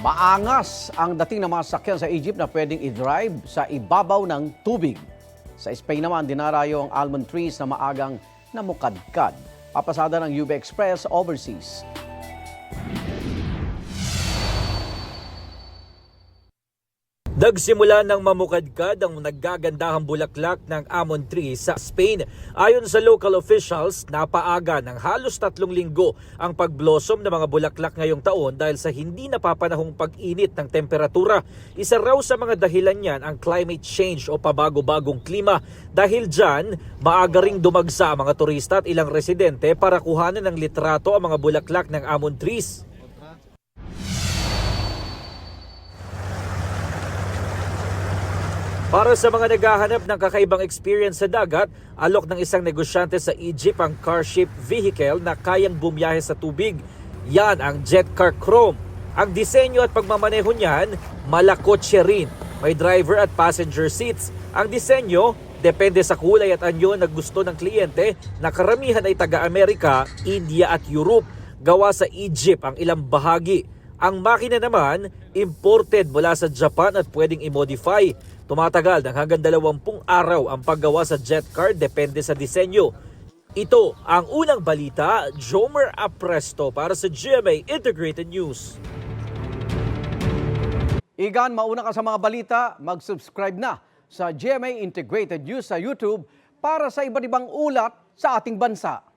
Maangas ang dating ng mga sakyan sa Egypt na pwedeng i-drive sa ibabaw ng tubig. Sa Spain naman, dinarayo ang almond trees na maagang namukadkad. Papasada ng UB Express overseas. Nagsimula ng mamukadkad ang naggagandahang bulaklak ng almond tree sa Spain. Ayon sa local officials, napaaga ng halos 3 linggo ang pagblossom ng mga bulaklak ngayong taon dahil sa hindi napapanahong pag-init ng temperatura. Isa raw sa mga dahilan niyan ang climate change o pabago-bagong klima. Dahil dyan, maaga ring dumagsa ang mga turista at ilang residente para kuhanan ng litrato ang mga bulaklak ng almond trees. Para sa mga naghahanap ng kakaibang experience sa dagat, alok ng isang negosyante sa Egypt ang car-shaped vehicle na kayang bumiyahe sa tubig. Yan ang Jet Car Chrome. Ang disenyo at pagmamaneho niyan, malakotse rin. May driver at passenger seats. Ang disenyo, depende sa kulay at anyo na gusto ng kliyente na karamihan ay taga-Amerika, India at Europe. Gawa sa Egypt ang ilang bahagi. Ang makina naman, imported mula sa Japan at pwedeng i-modify. Tumatagal ng hanggang 20 araw ang paggawa sa jet car depende sa disenyo. Ito ang unang balita, Jomer Apresto para sa GMA Integrated News. Igan, mauna ka sa mga balita, mag-subscribe na sa GMA Integrated News sa YouTube para sa iba't ibang ulat sa ating bansa.